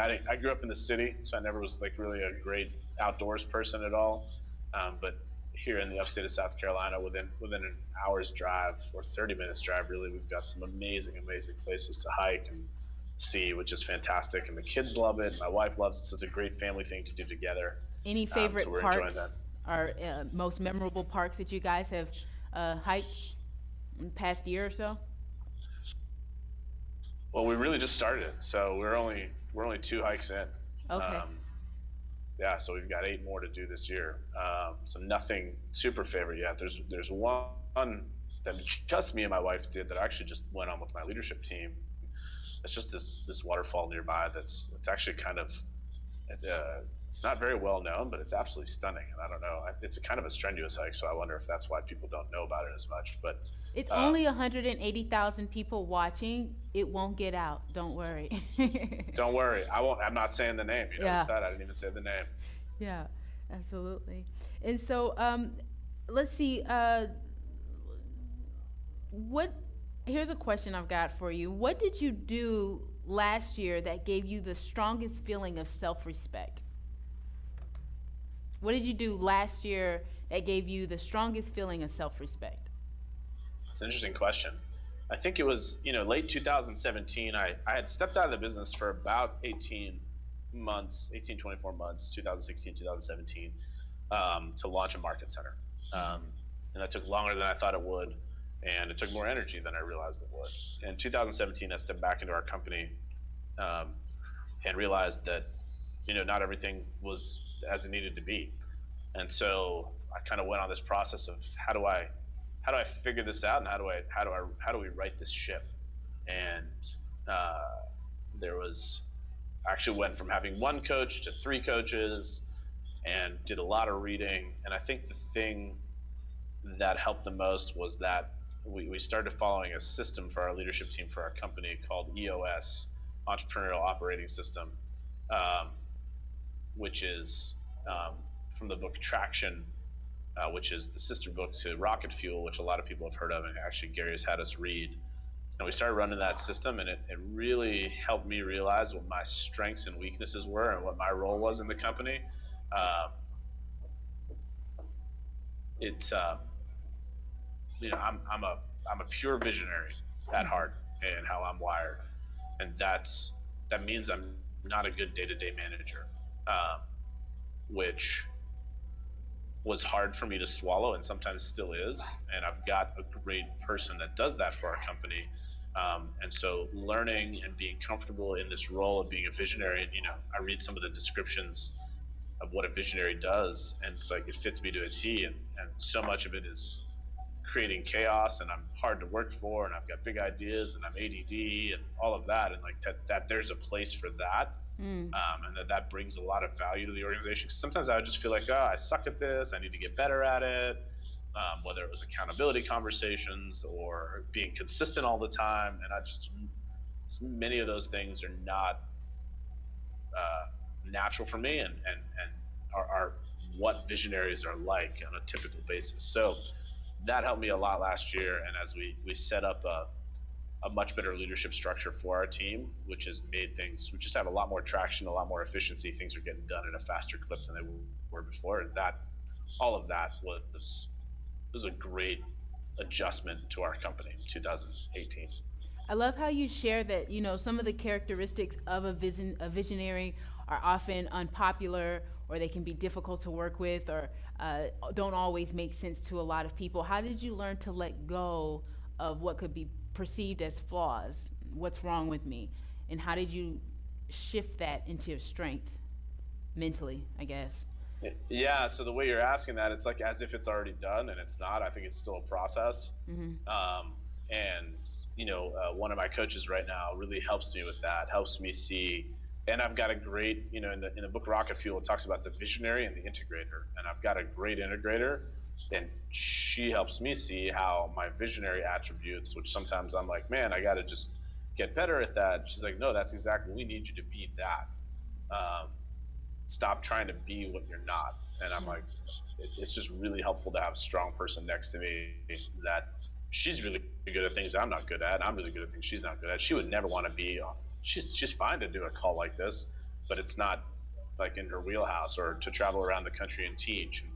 I grew up in the city, so I never was like really a great outdoors person at all. But here in the upstate of South Carolina, within an hour's drive or 30 minutes drive, really, we've got some amazing places to hike and see, which is fantastic. And the kids love it. My wife loves it. So it's a great family thing to do together. Any favorite so we're parks enjoying that. or most memorable parks that you guys have hiked in the past year or so? Well, we really just started it, so we're only 2 hikes in. Okay. So we've got 8 more to do this year. So nothing super favorite yet. There's one that just me and my wife did that I actually just went on with my leadership team. It's just this waterfall nearby it's actually kind of it's not very well known, but it's absolutely stunning. And I don't know, it's a kind of a strenuous hike, so I wonder if that's why people don't know about it as much. But it's only 180,000 people watching. It won't get out. Don't worry. Don't worry. I won't. I'm not saying the name. You notice that? I didn't even say the name. Yeah. Absolutely. And so, let's see. What? Here's a question I've got for you. What did you do last year that gave you the strongest feeling of self-respect? What did you do last year that gave you the strongest feeling of self-respect? It's an interesting question. I think it was, late 2017. I had stepped out of the business for about 18 months, 18, 24 months, 2016, 2017, to launch a market center. And that took longer than I thought it would. And it took more energy than I realized it would. In 2017, I stepped back into our company, and realized that, not everything was as it needed to be. And so I kind of went on this process of how do I figure this out, and how do we right this ship? And there was actually went from having one coach to 3 coaches, and did a lot of reading. And I think the thing that helped the most was that we started following a system for our leadership team for our company called EOS, Entrepreneurial Operating System, which is from the book Traction, which is the sister book to Rocket Fuel, which a lot of people have heard of, and actually Gary has had us read. And we started running that system, and it really helped me realize what my strengths and weaknesses were and what my role was in the company. I'm a pure visionary at heart and how I'm wired, and that means I'm not a good day-to-day manager, which was hard for me to swallow, and sometimes still is. And I've got a great person that does that for our company. And so learning and being comfortable in this role of being a visionary, and I read some of the descriptions of what a visionary does, and it's like it fits me to a T. And so much of it is creating chaos, and I'm hard to work for, and I've got big ideas, and I'm ADD and all of that, and like that there's a place for that. And that brings a lot of value to the organization. 'Cause sometimes I would just feel like, I suck at this, I need to get better at it. Whether it was accountability conversations or being consistent all the time, and many of those things are not natural for me, and are what visionaries are like on a typical basis. So that helped me a lot last year. And as we set up a much better leadership structure for our team, which has made things, we just have a lot more traction, a lot more efficiency. Things are getting done at a faster clip than they were before. And all of that was a great adjustment to our company in 2018. I love how you share that, some of the characteristics of a visionary are often unpopular, or they can be difficult to work with, or don't always make sense to a lot of people. How did you learn to let go of what could be perceived as flaws? What's wrong with me? And how did you shift that into your strength mentally, I guess? Yeah, so the way you're asking that, it's like as if it's already done, and it's not. I think it's still a process. And one of my coaches right now really helps me with that, helps me see. And I've got a great, in the book Rocket Fuel, it talks about the visionary and the integrator. And I've got a great integrator, and she helps me see how my visionary attributes, which sometimes I'm like, man, I got to just get better at that. She's like, no, that's exactly, we need you to be that. Stop trying to be what you're not. And I'm like, it's just really helpful to have a strong person next to me that she's really good at things I'm not good at, and I'm really good at things she's not good at. She would never want to be on. She's fine to do a call like this, but it's not like in her wheelhouse, or to travel around the country and teach and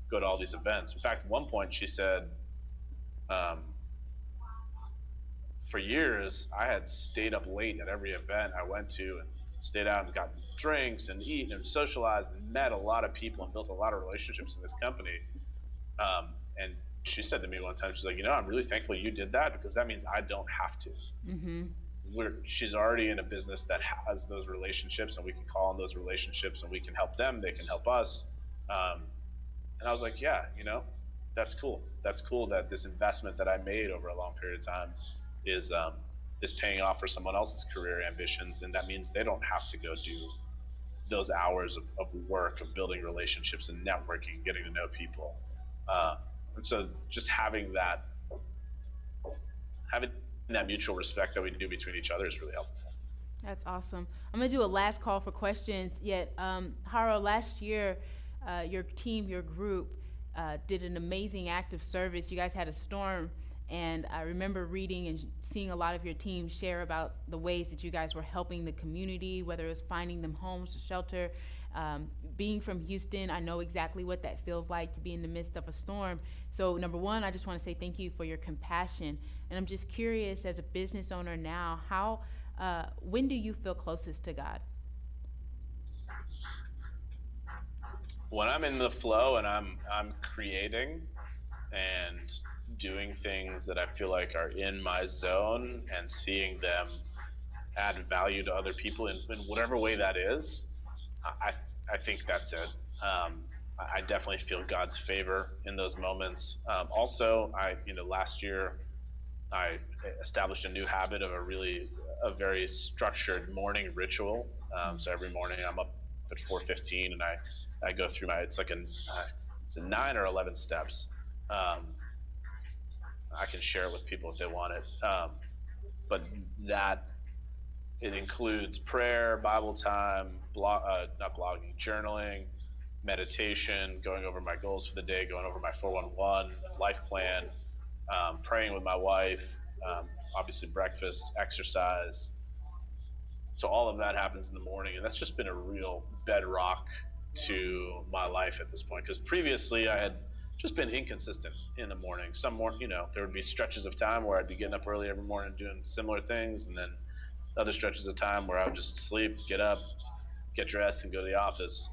go to all these events. In fact, at one point she said, for years I had stayed up late at every event I went to, and stayed out and got drinks and eaten and socialized and met a lot of people and built a lot of relationships in this company. And she said to me one time, she's like, I'm really thankful you did that, because that means I don't have to. She's already in a business that has those relationships, and we can call on those relationships, and we can help them, they can help us. And I was like, yeah, that's cool. That's cool that this investment that I made over a long period of time is paying off for someone else's career ambitions. And that means they don't have to go do those hours of work, of building relationships and networking, getting to know people. And so just having that mutual respect that we do between each other is really helpful. That's awesome. I'm gonna do a last call for questions. Yet, Haro, last year, your team, your group, did an amazing act of service. You guys had a storm, and I remember reading and seeing a lot of your team share about the ways that you guys were helping the community, whether it was finding them homes, shelter. Being from Houston, I know exactly what that feels like to be in the midst of a storm. So number one, I just want to say thank you for your compassion. And I'm just curious, as a business owner now, when do you feel closest to God? When I'm in the flow and I'm creating and doing things that I feel like are in my zone and seeing them add value to other people in whatever way that is, I think that's it. I definitely feel God's favor in those moments. Also, last year I established a new habit of a very structured morning ritual. So every morning I'm up at 4:15 and I go through it's a 9 or 11 steps. I can share it with people if they want it. But that it includes prayer, Bible time, not blogging, journaling, meditation, going over my goals for the day, going over my 411 life plan, praying with my wife, obviously breakfast, exercise. So all of that happens in the morning, and that's just been a real bedrock to my life at this point. Because previously I had just been inconsistent in the morning. Some more, there would be stretches of time where I'd be getting up early every morning doing similar things, and then other stretches of time where I would just sleep, get up, get dressed, and go to the office.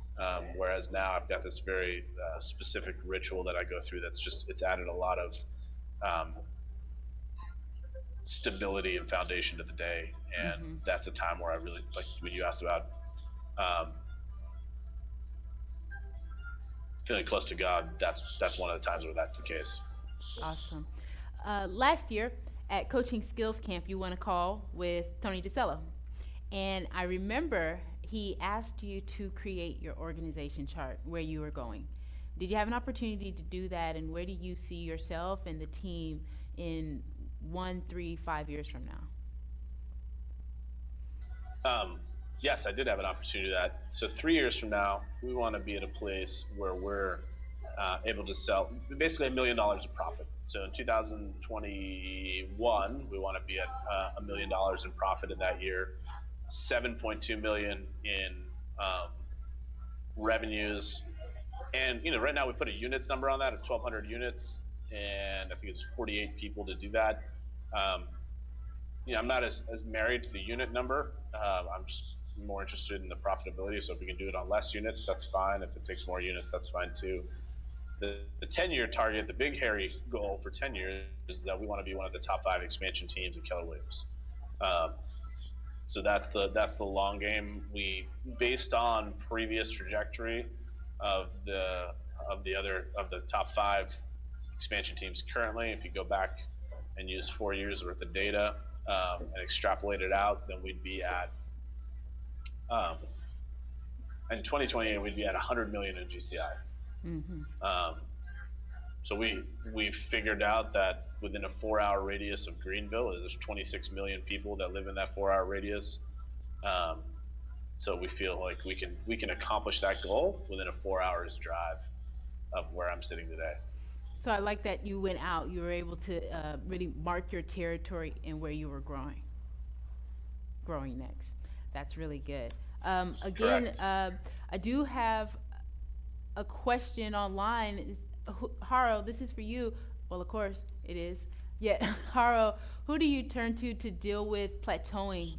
Whereas now I've got this very specific ritual that I go through it's added a lot of stability and foundation to the day. And that's a time where I really, like when you asked about feeling close to God, that's one of the times where that's the case. Awesome. Last year at Coaching Skills Camp, you won a call with Tony DeCello. And I remember he asked you to create your organization chart where you were going. Did you have an opportunity to do that? And where do you see yourself and the team in 1, 3, 5 years from now? Yes, I did have an opportunity to do that. So 3 years from now, we want to be at a place where we're able to sell basically $1 million of profit. So in 2021, we want to be at $1 million in profit in that year, 7.2 million in revenues. And, right now we put a units number on that of 1,200 units, and I think it's 48 people to do that. I'm not as married to the unit number. I'm just more interested in the profitability. So if we can do it on less units, that's fine. If it takes more units, that's fine too. The 10-year target, the big hairy goal for 10 years is that we want to be one of the top 5 expansion teams in Keller Williams. So that's the long game. We, based on previous trajectory of the top 5 expansion teams currently, if you go back and use 4 years worth of data and extrapolate it out, then we'd be at in 2028 we'd be at 100 million in GCI. So we figured out that within a 4-hour radius of Greenville, there's 26 million people that live in that 4-hour radius. So we feel like we can accomplish that goal within a 4 hours drive of where I'm sitting today. So I like that you went out. You were able to really mark your territory and where you were growing next. That's really good. Again, I do have a question online. Haro, this is for you. Well, of course it is. Yeah, Haro, who do you turn to deal with plateauing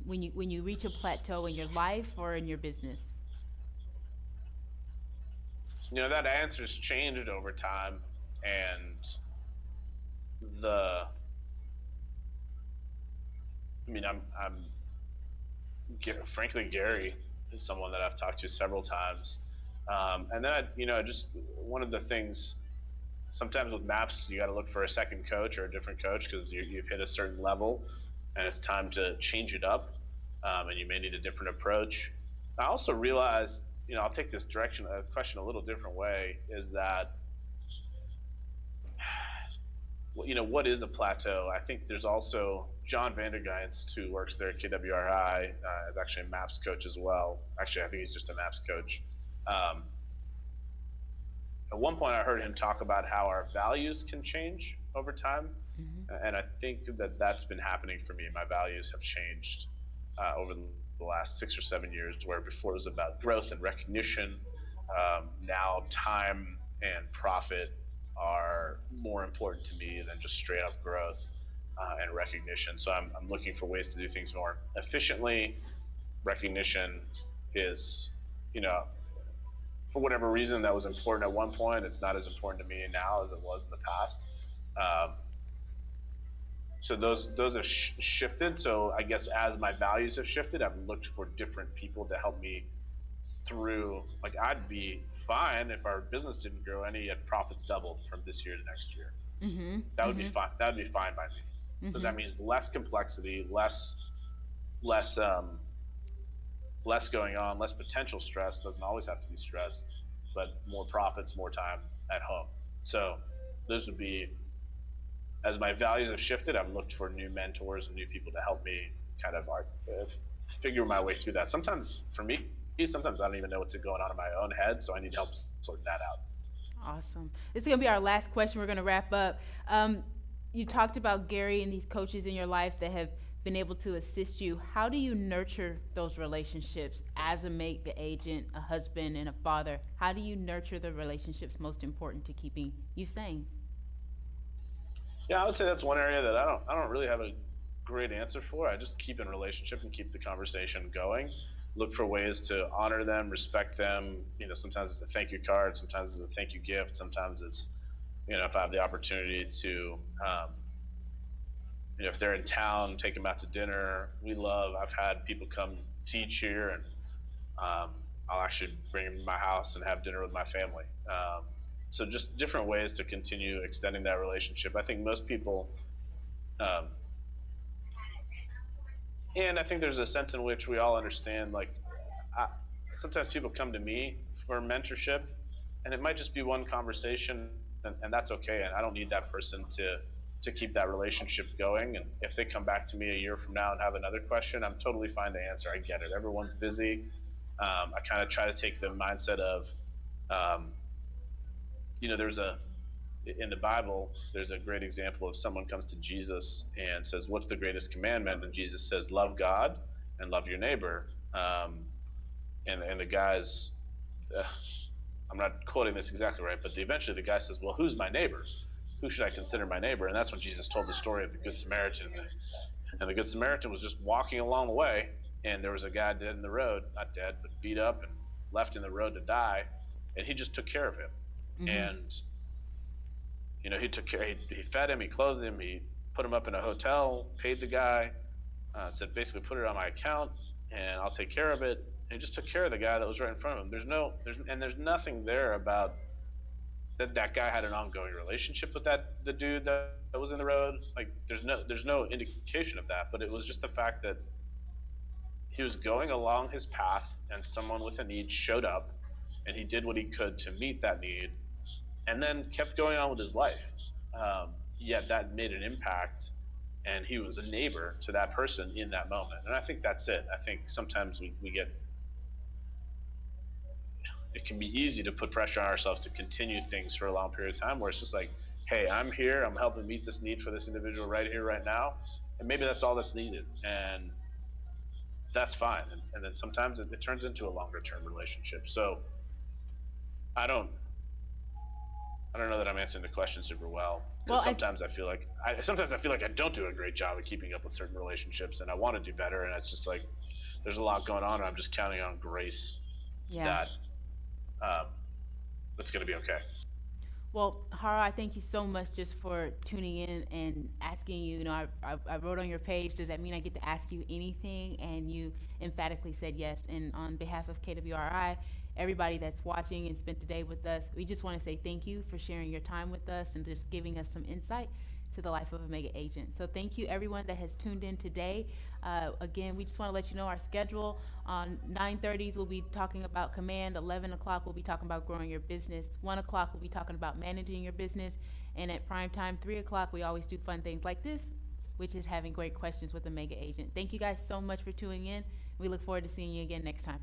when you reach a plateau in your life or in your business? That answer's changed over time, and frankly, Gary is someone that I've talked to several times. And then just one of the things, sometimes with MAPS, you got to look for a second coach or a different coach because you've hit a certain level and it's time to change it up. And you may need a different approach. I also realized, I'll take this question a little different way, is that, what is a plateau? I think there's also John Vandergeist, who works there at KWRI, is actually a MAPS coach as well. Actually, I think he's just a MAPS coach. at one point I heard him talk about how our values can change over time. And I think that that's been happening for me. My values have changed over the last 6 or 7 years, where before it was about growth and recognition. Now time and profit are more important to me than just straight up growth and recognition. So I'm looking for ways to do things more efficiently. Recognition is, for whatever reason that was important at one point, it's not as important to me now as it was in the past. So those have shifted. So I guess as my values have shifted, I've looked for different people to help me through. Like, I'd be fine if our business didn't grow any, yet profits doubled from this year to next year. That would be fine. That would be fine by me, because that means less complexity, less going on, less potential stress. Doesn't always have to be stress, but more profits, more time at home. So those would be, as my values have shifted, I've looked for new mentors and new people to help me kind of figure my way through that. Sometimes for me, sometimes I don't even know what's going on in my own head, so I need help sorting that out. Awesome. This is going to be our last question. We're going to wrap up. You talked about Gary and these coaches in your life that have been able to assist you. How do you nurture those relationships as a mega agent, a husband, and a father? How do you nurture the relationships most important to keeping you sane? Yeah, I would say that's one area that I don't really have a great answer for. I just keep in relationship and keep the conversation going. Look for ways to honor them, respect them. Sometimes it's a thank you card, sometimes it's a thank you gift, sometimes it's, if I have the opportunity to, if they're in town, take them out to dinner. I've had people come teach here, and I'll actually bring them to my house and have dinner with my family. So just different ways to continue extending that relationship. I think most people, and I think there's a sense in which we all understand, like, sometimes people come to me for mentorship, and it might just be one conversation, and that's okay. And I don't need that person to keep that relationship going. And if they come back to me a year from now and have another question, I'm totally fine to answer. I get it. Everyone's busy. I kind of try to take the mindset of, in the Bible, there's a great example of someone comes to Jesus and says, what's the greatest commandment? And Jesus says, love God and love your neighbor. And the guy's, I'm not quoting this exactly right, but eventually the guy says, well, who's my neighbor? Who should I consider my neighbor? And that's when Jesus told the story of the Good Samaritan. And the Good Samaritan was just walking along the way, and there was a guy dead in the road, not dead, but beat up and left in the road to die. And he just took care of him. And he took care. He fed him, he clothed him, he put him up in a hotel, paid the guy, said basically put it on my account and I'll take care of it. And he just took care of the guy that was right in front of him. There's nothing there about that guy had an ongoing relationship with the dude that was in the road. Like, there's no indication of that, but it was just the fact that he was going along his path and someone with a need showed up, and he did what he could to meet that need, and then kept going on with his life. Yet that made an impact, and he was a neighbor to that person in that moment. And I think that's it. I think sometimes we get, it can be easy to put pressure on ourselves to continue things for a long period of time, where it's just like, hey, I'm here, I'm helping meet this need for this individual right here, right now. And maybe that's all that's needed. And that's fine. And then sometimes it turns into a longer term relationship. So I don't know that I'm answering the question super well. Because sometimes I feel like I don't do a great job of keeping up with certain relationships, and I want to do better. And it's just like, there's a lot going on, and I'm just counting on grace that that's going to be okay. Well, Haro, I thank you so much just for tuning in and asking you. I wrote on your page, does that mean I get to ask you anything? And you emphatically said yes. And on behalf of KWRI, everybody that's watching and spent today with us, we just want to say thank you for sharing your time with us and just giving us some insight to the life of a mega agent. So thank you everyone that has tuned in today. Again, we just want to let you know our schedule. On 9:30s, we'll be talking about command. 11 o'clock, we'll be talking about growing your business. 1 o'clock, we'll be talking about managing your business. And at prime time, 3 o'clock, we always do fun things like this, which is having great questions with a mega agent. Thank you guys so much for tuning in. We look forward to seeing you again next time.